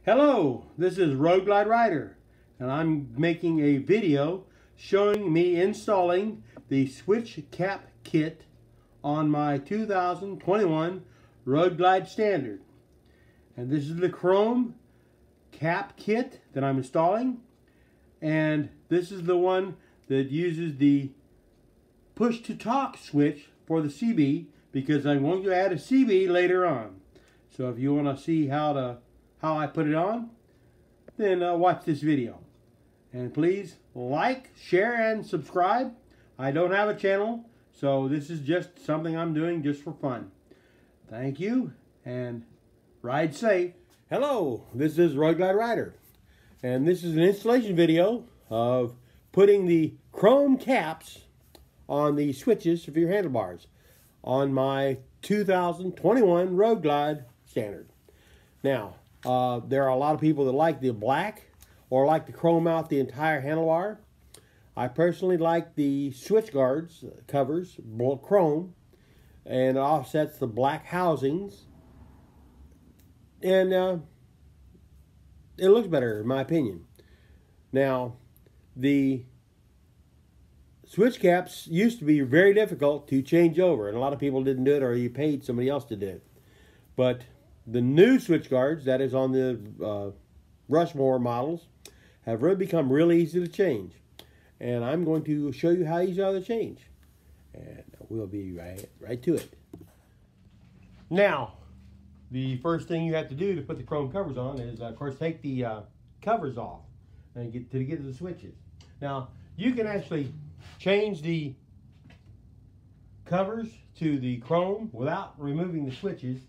Hello, this is TheRoadGlideRider, and I'm making a video showing me installing the Switch Cap Kit on my 2021 Road Glide Standard. And this is the chrome cap kit that I'm installing, and this is the one that uses the push-to-talk switch for the CB, because I'm going to add a CB later on. So if you want to see how I put it on, then watch this video. And please like, share, and subscribe. I don't have a channel, so this is just something I'm doing just for fun. Thank you, and ride safe. Hello, this is TheRoadGlideRider, and this is an installation video of putting the chrome caps on the switches for your handlebars on my 2021 Road Glide Standard. Now, there are a lot of people that like the black or like to chrome out the entire handlebar. I personally like the switch guards covers chrome, and it offsets the black housings, and it looks better in my opinion. Now, the switch caps used to be very difficult to change over, and a lot of people didn't do it, or you paid somebody else to do it. But the new switch guards, that is on the Rushmore models, have really become really easy to change. And I'm going to show you how easy they are to change. And we'll be right to it. Now, the first thing you have to do to put the chrome covers on is, of course, take the covers off and get to the switches. Now, you can actually change the covers to the chrome without removing the switches.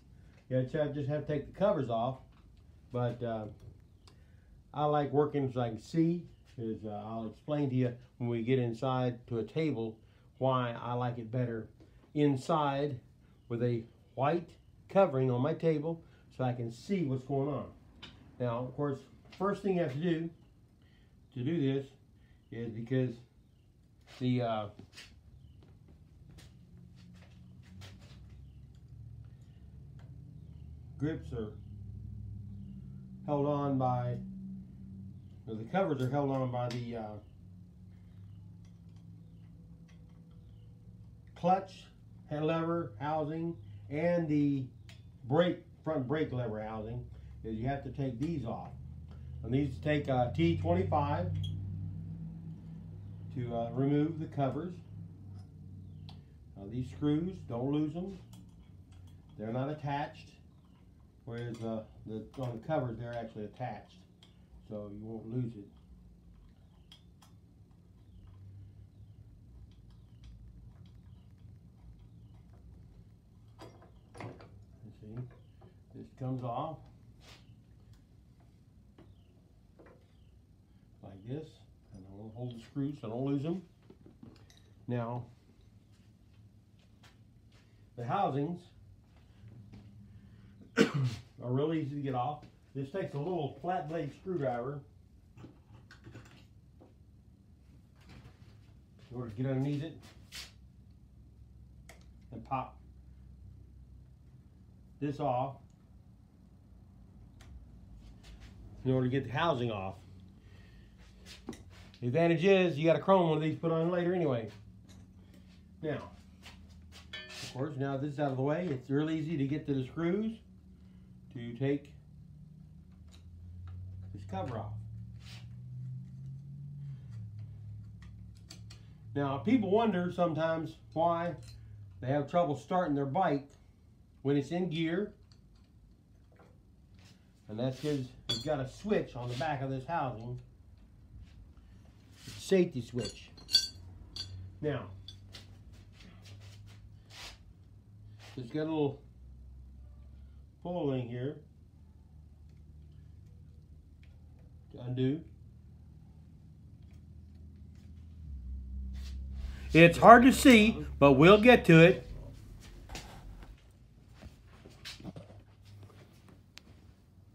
You just have to take the covers off, but I like working so I can see. I'll explain to you when we get inside to a table why I like it better inside with a white covering on my table so I can see what's going on. Now, of course, first thing you have to do this is, because the grips are held on by, the covers are held on by the clutch lever housing and the front brake lever housing, is you have to take these off. And these take T25 to remove the covers. These screws, don't lose them. They're not attached, whereas on the covers they're actually attached, so you won't lose it. See, this comes off like this, and I will hold the screws so I don't lose them. Now, the housings are really easy to get off. This takes a little flat blade screwdriver in order to get underneath it and pop this off in order to get the housing off. The advantage is you got a chrome one of these put on later anyway. Now, of course, now this is out of the way, it's really easy to get to the screws to take this cover off. Now, people wonder sometimes why they have trouble starting their bike when it's in gear, and that's because it's got a switch on the back of this housing. It's a safety switch. Now, it's got a little pull in here to undo. It's hard to see, but we'll get to it.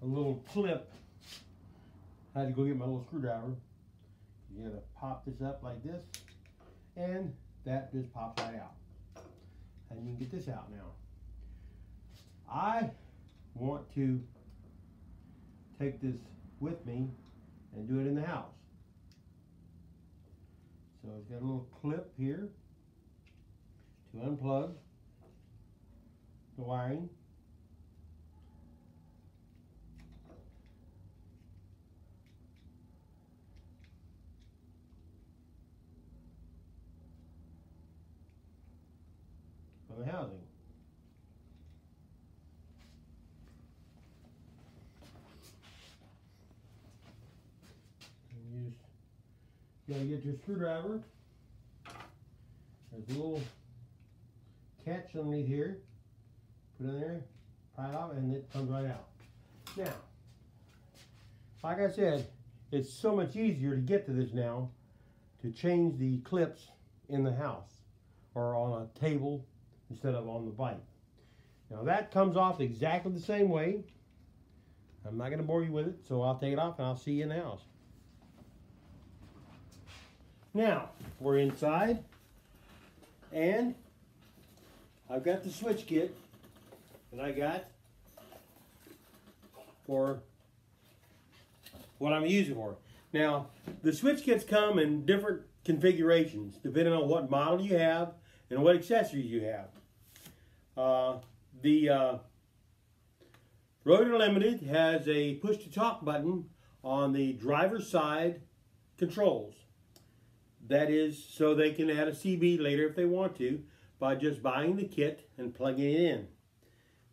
A little clip. I had to go get my little screwdriver. You gotta pop this up like this, and that just pops right out. And you can get this out now. I want to take this with me and do it in the house. So it's got a little clip here to unplug the wiring. For the housing. You gotta get your screwdriver. There's a little catch underneath here. Put it in there, pry it off, and it comes right out. Now, like I said, it's so much easier to get to this now, to change the clips in the house or on a table instead of on the bike. Now that comes off exactly the same way. I'm not gonna bore you with it, so I'll take it off and I'll see you in the house. Now, we're inside, and I've got the switch kit that I got for what I'm using for. Now, the switch kits come in different configurations, depending on what model you have and what accessories you have. The Road Unlimited has a push-to-talk button on the driver's side controls. That is so they can add a CB later if they want to by just buying the kit and plugging it in.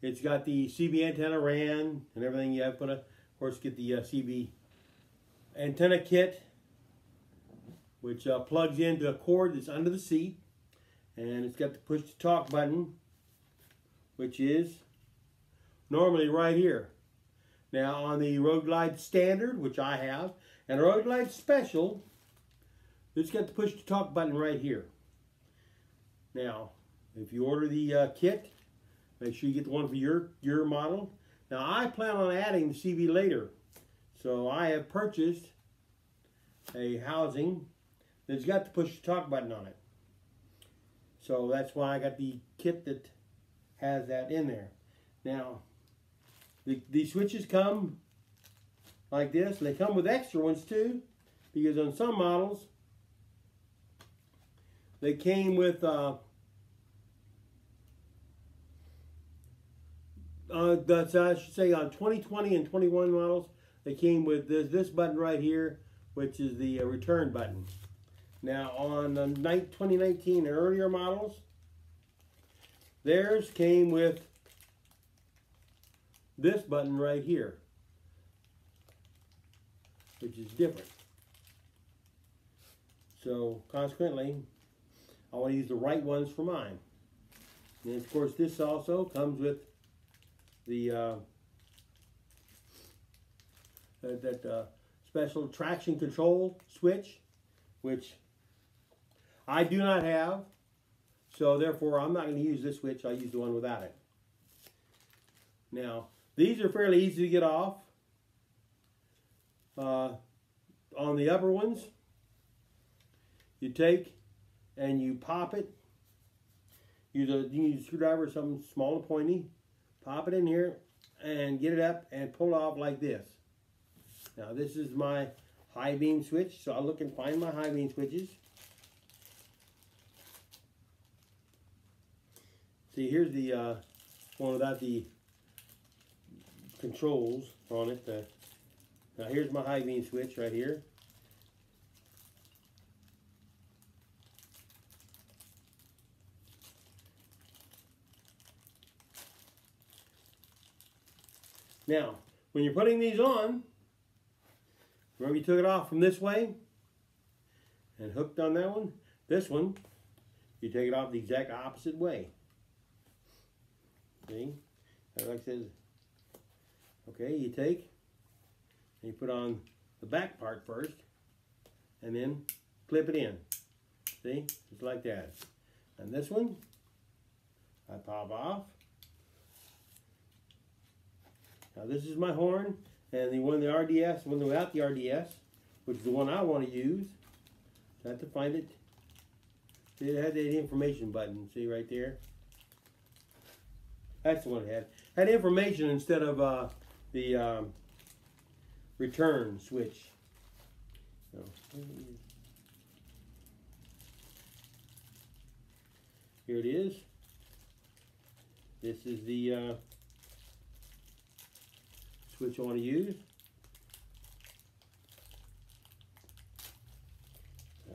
It's got the CB antenna ran and everything you have to, of course, get the CB antenna kit, which plugs into a cord that's under the seat, and it's got the push-to-talk button, which is normally right here. Now on the Road Glide Standard, which I have, and Road Glide Special, it's got the push-to-talk button right here. Now, if you order the kit, make sure you get the one for your model. Now, I plan on adding the CB later, so I have purchased a housing that's got the push-to-talk button on it. So that's why I got the kit that has that in there. Now, the switches come like this. They come with extra ones too, because on some models, they came with I should say on 2020 and 21 models, they came with this button right here, which is the return button. Now on 2019 and earlier models, theirs came with this button right here, which is different. So consequently, I want to use the right ones for mine. And of course, this also comes with the special traction control switch, which I do not have. So therefore, I'm not going to use this switch. I'll use the one without it. Now, these are fairly easy to get off. On the upper ones, you take and you pop it. You use a screwdriver or something small and pointy. Pop it in here and get it up and pull it off like this. Now this is my high beam switch, so I'll look and find my high beam switches. See, here's the one without the controls on it. Now here's my high beam switch right here. Now, when you're putting these on, remember you took it off from this way and hooked on that one? This one, you take it off the exact opposite way. See? Like I said, okay, you take and you put on the back part first and then clip it in. See? Just like that. And this one, I pop off. Now this is my horn, and the one the RDS, the one without the RDS, which is the one I want to use. So I have to find it. See, it had that information button, see right there? That's the one it had. Had information instead of the return switch. So, here it is. This is the switch I want to use. So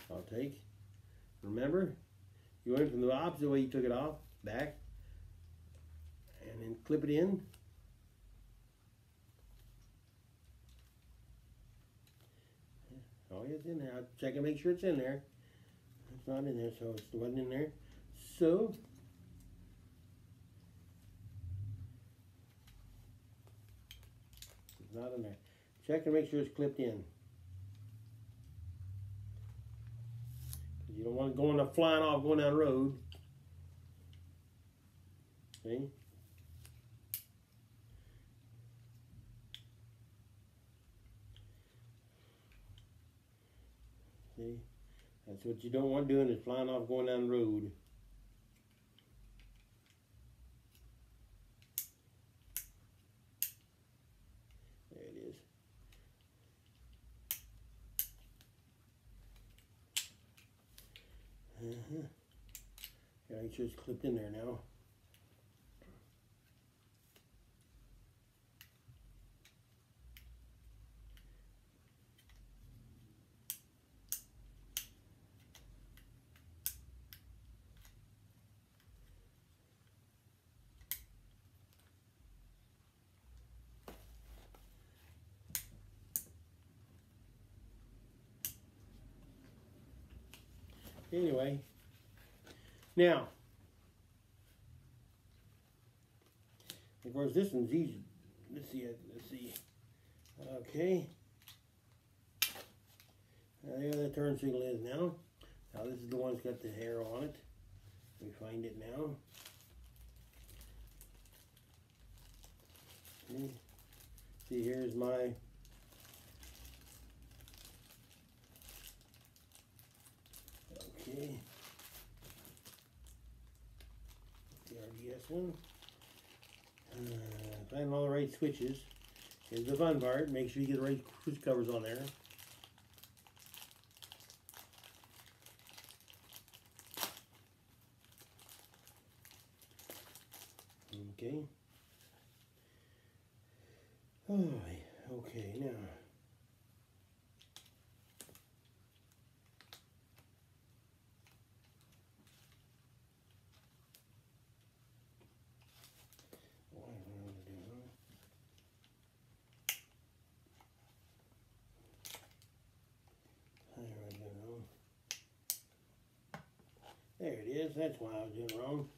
I'll take, remember, you went from the opposite way you took it off, back, and then clip it in. Oh, it's in there. I'll check and make sure it's in there. It's not in there, so it wasn't in there. So it's not in there. Check and make sure it's clipped in. Because you don't want it going up, flying off, going down the road. See? See? That's what you don't want doing, is flying off, going down the road. There it is. Gotta make sure it's clipped in there now. Anyway, now, of course, this one's easy. Let's see. Okay. There the turn signal is now. Now this is the one that's got the hair on it. We find it now. See, here's my the RDS one. Find all the right switches. Here's the fun part. Make sure you get the right switch covers on there. Okay. Oh, okay, now. There it is. That's why I was doing wrong.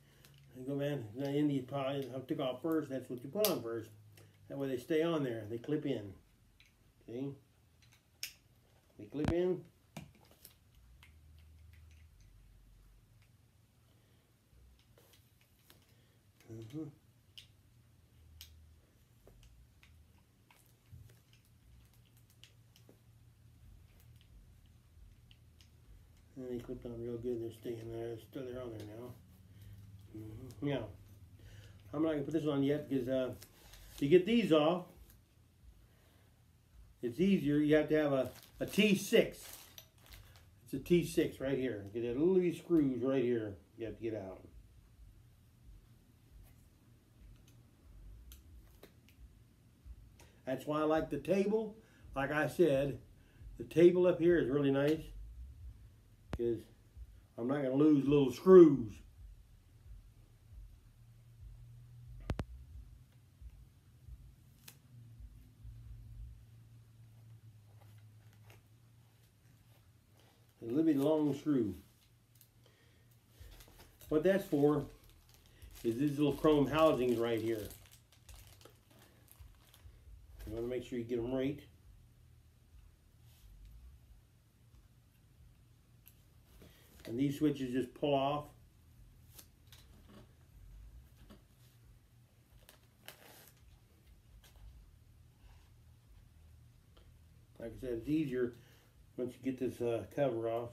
I go back. The end of probably I took off first. That's what you put on first. That way they stay on there. They clip in. See? They clip in. And they clipped on real good. They're staying there. They're on there now. Now, I'm not going to put this on yet because to get these off, it's easier. You have to have a T6. It's a T6 right here. Get that little these screws right here. You have to get out. That's why I like the table. Like I said, the table up here is really nice because I'm not going to lose little screws. A little bit long screw. What that's for is these little chrome housings right here. You want to make sure you get them right. And these switches just pull off. Like I said, it's easier once you get this cover off.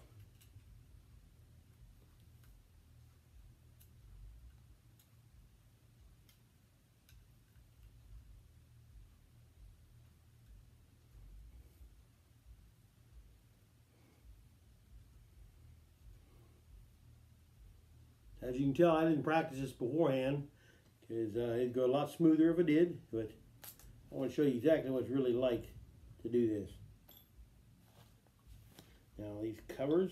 As you can tell, I didn't practice this beforehand because it'd go a lot smoother if I did, but I want to show you exactly what it's really like to do this. Now these covers,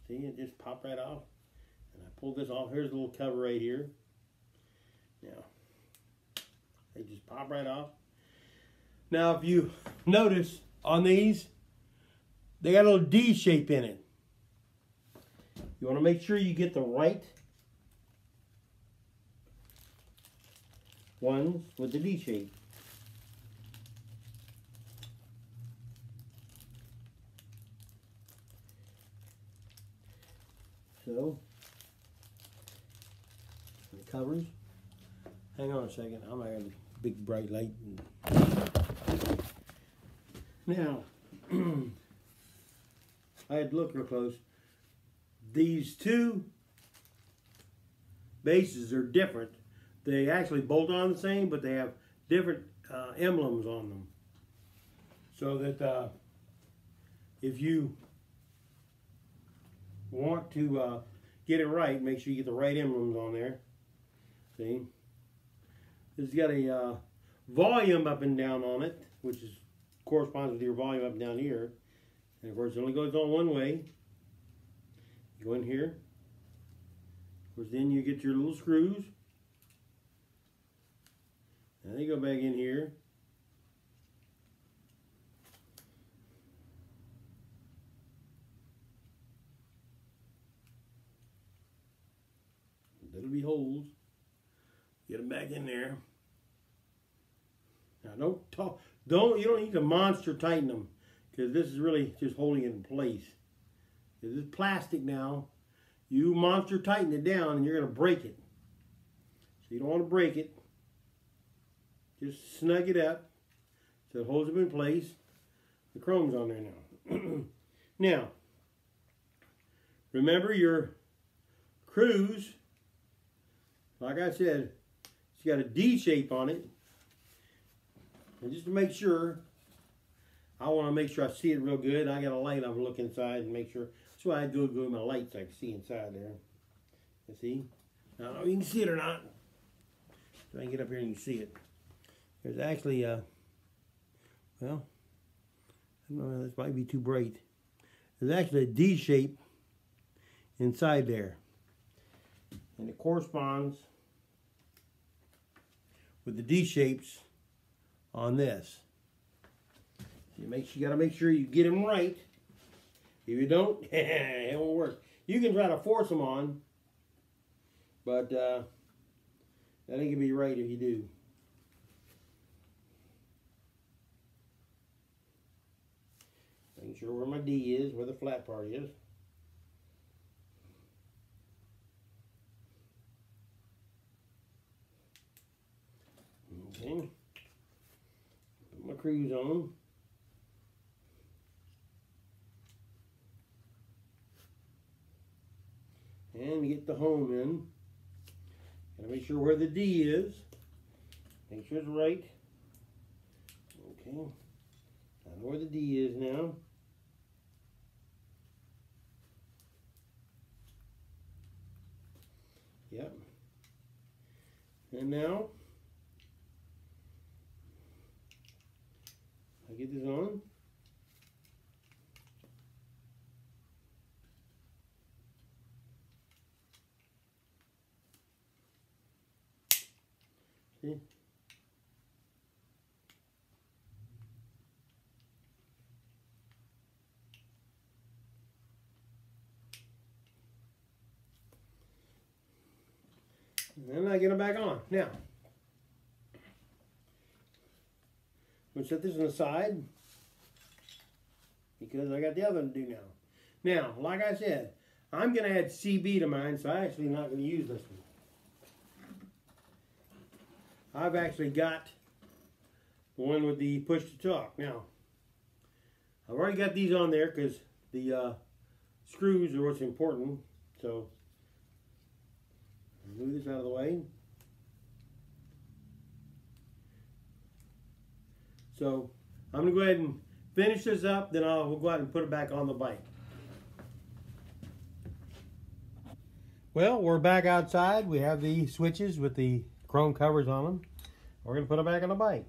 see, it just popped right off. And I pulled this off. Here's a little cover right here. Now, they just pop right off. Now, if you notice on these, they got a little D shape in it. You want to make sure you get the right ones with the D shape. So, the covers. Hang on a second. I'm gonna have a big bright light. Now, I had to look real close. These two bases are different. They actually bolt on the same, but they have different emblems on them. So that if you want to get it right, make sure you get the right emblems on there. See? It's got a volume up and down on it, which corresponds with your volume up and down here. And of course, it only goes on one way. You go in here. Of course, then you get your little screws. And they go back in here. There'll be holes. Get them back in there. Now you don't need to monster tighten them, because this is really just holding it in place. This is plastic now. You monster tighten it down and you're going to break it. So you don't want to break it. Just snug it up so it holds them in place. The chrome's on there now. Now, remember your screws, like I said, it's got a D shape on it. And just to make sure, I want to make sure I see it real good. I got a light, I'm going to look inside and make sure. That's why I go with my light so I can see inside there. You see? I don't know if you can see it or not. So I can get up here and you can see it. There's actually well, I don't know, this might be too bright. There's actually a D shape inside there. And it corresponds with the D shapes on this. You gotta make sure you get them right. If you don't, it won't work. You can try to force them on, but that ain't gonna be right if you do. Making sure where my D is, where the flat part is. Okay. Put my screws on. And get the home in. Gotta make sure where the D is. Make sure it's right. Okay. I know where the D is now. Yep. And now, I get this on. See? And then I get them back on. Now, I'm going to set this on the side because I got the other one to do now. Now, like I said, I'm going to add CB to mine, so I'm actually not going to use this one. I've actually got the one with the push to talk. Now, I've already got these on there because the screws are what's important. So, move this out of the way. So, I'm going to go ahead and finish this up, then we'll go ahead and put it back on the bike. Well, we're back outside. We have the switches with the chrome covers on them. We're going to put them back on the bike.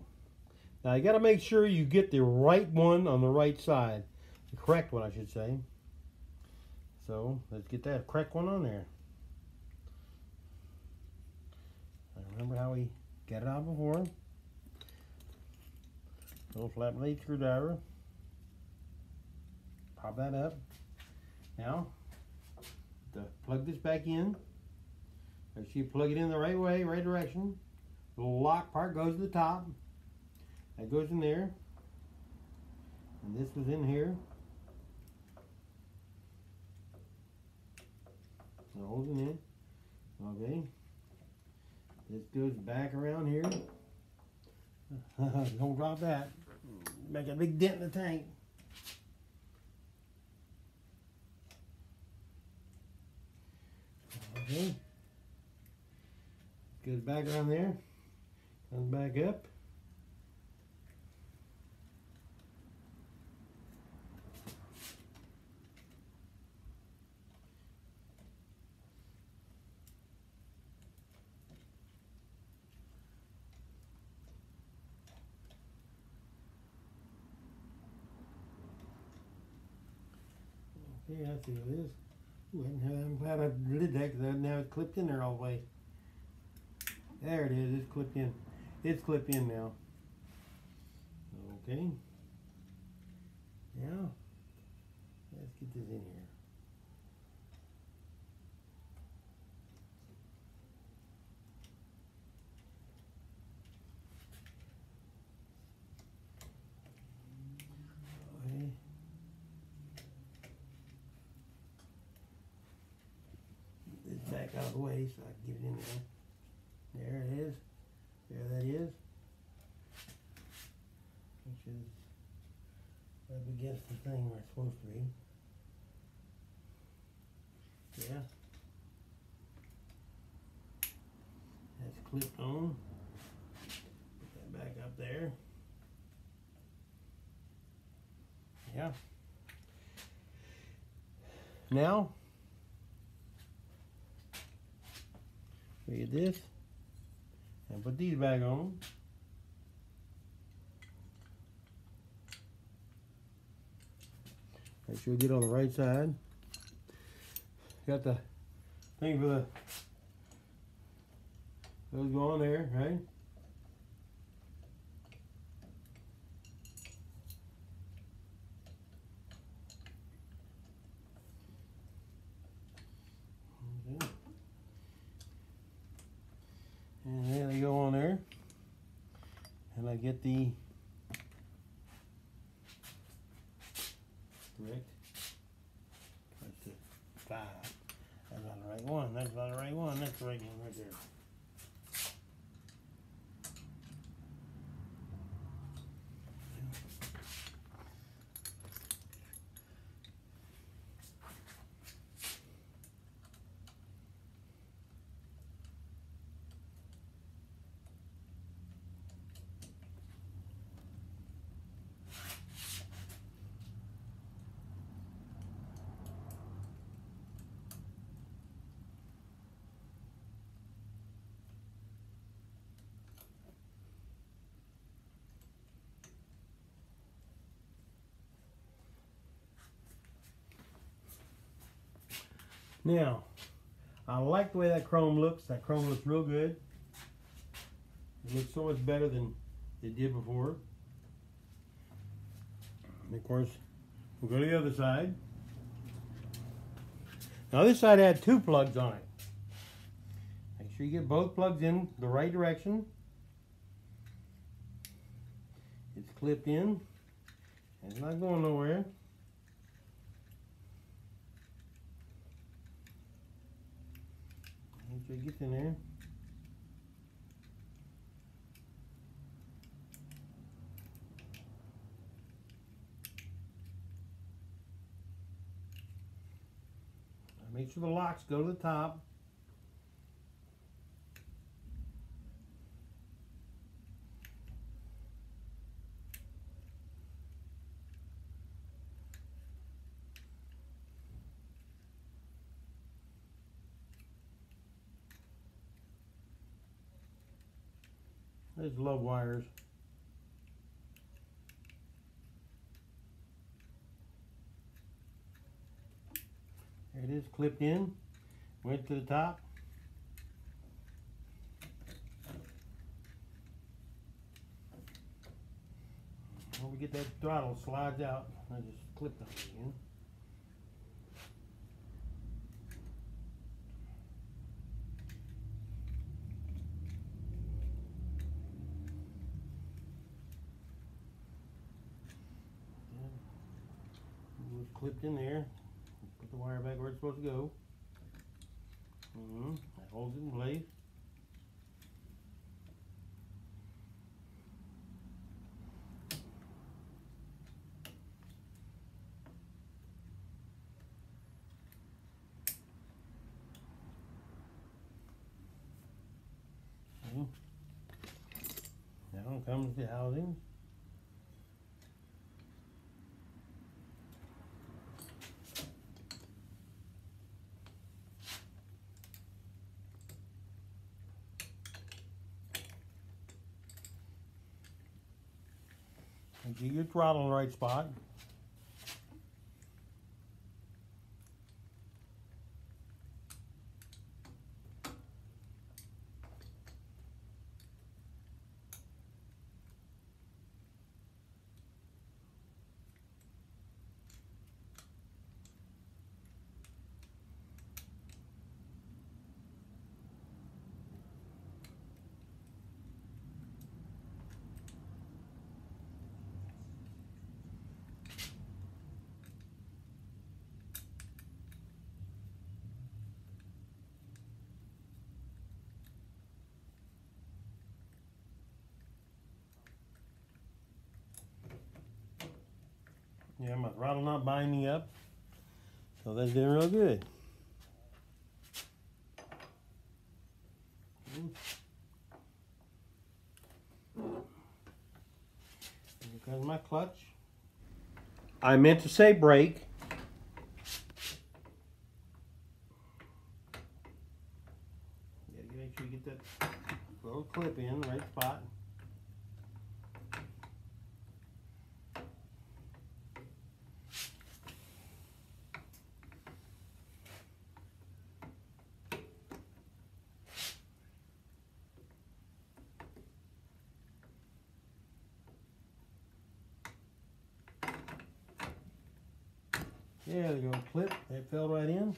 Now, you got to make sure you get the right one on the right side. The correct one, I should say. So, let's get that correct one on there. I remember how we got it out before. Little flat blade screwdriver. Pop that up. Now, to plug this back in, make sure you plug it in the right way, right direction. The little lock part goes to the top. That goes in there. And this was in here. So hold it in. Okay. This goes back around here. Don't drop that. Make a big dent in the tank. Okay. Goes back around there. Comes back up. Okay, I see what it is. Ooh, I'm glad I did that because I didn't have it clipped in there all the way. There it is. It's clipped in. It's clipped in now. Okay. Now, let's get this in here. Okay. This back out of the way so I can get it in there. There it is. There that is. Which is up against the thing where it's supposed to be. Yeah. That's clipped on. Put that back up there. Yeah. Now, we get this. And put these back on. Make sure you get on the right side. Got the thing for the, those go on there, right? Okay. And there they go on there. And I get the correct. That's the 5. That's not the right one. That's not the right one. That's the right one right there. Now, I like the way that chrome looks. That chrome looks real good. It looks so much better than it did before. And of course, we'll go to the other side. Now this side had 2 plugs on it. Make sure you get both plugs in the right direction. It's clipped in. It's not going nowhere. Make sure it gets in there. Make sure the locks go to the top. There's love wires. There it is, clipped in, went to the top. When we get that throttle, slides out. I just clipped on it again. It was clipped in there. Put the wire back where it's supposed to go. That holds it in place. Now comes the housing. And get your throttle in the right spot. Yeah, my throttle not binding up, so that's doing real good. Here comes my clutch. I meant to say brake. Gotta make sure you get that little clip in the right spot. Yeah, there you go, clip. That fell right in.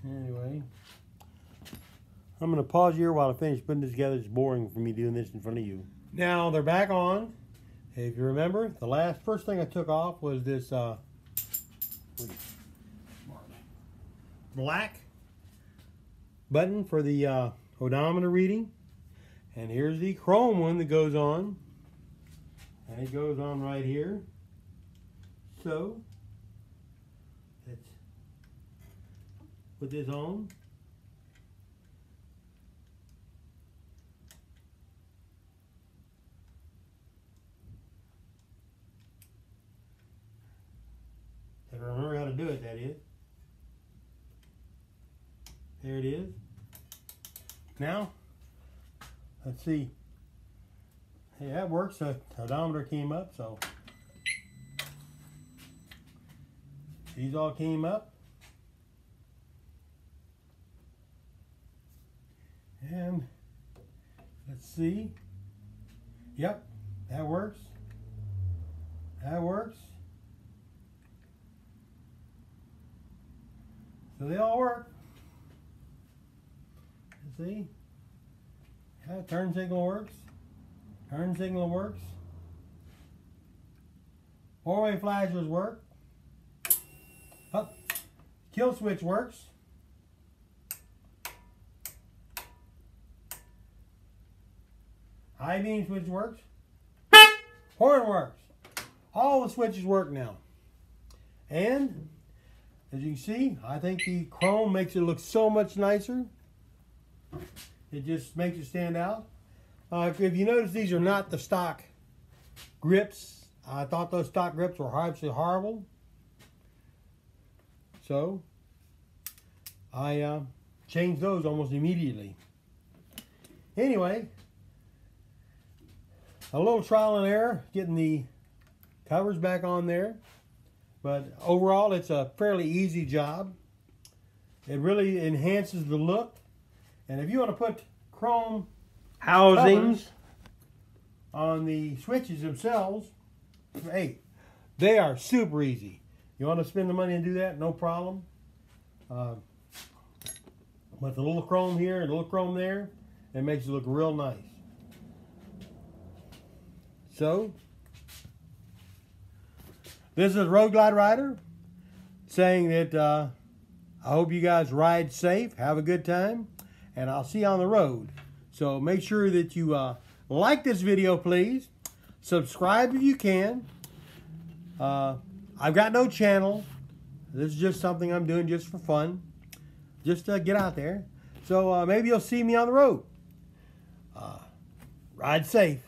Anyway, I'm going to pause here while I finish putting this together. It's boring for me doing this in front of you. Now they're back on. If you remember, the first thing I took off was this black button for the odometer reading. And here's the chrome one that goes on. And it goes on right here. So, let's put this on. If I remember how to do it, that is. There it is. Now, let's see. Hey, that works. The odometer came up, so these all came up. And let's see. Yep, that works. That works. So they all work. See? Yeah, turn signal works. Turn signal works. Four-way flashers work. Up. Kill switch works. High beam switch works. Horn works. All the switches work now. And as you can see, I think the chrome makes it look so much nicer. It just makes it stand out. If you notice, these are not the stock grips. I thought those stock grips were absolutely horrible. So I changed those almost immediately. Anyway, a little trial and error getting the covers back on there. But overall, it's a fairly easy job. It really enhances the look. And if you want to put chrome housings on the switches themselves, hey, they are super easy. You want to spend the money and do that, no problem. But the little chrome here and the little chrome there, it makes it look real nice. So, this is TheRoadGlideRider saying that I hope you guys ride safe, have a good time, and I'll see you on the road. So make sure that you like this video, please. Subscribe if you can. I've got no channel. This is just something I'm doing just for fun. Just to get out there. So maybe you'll see me on the road. Ride safe.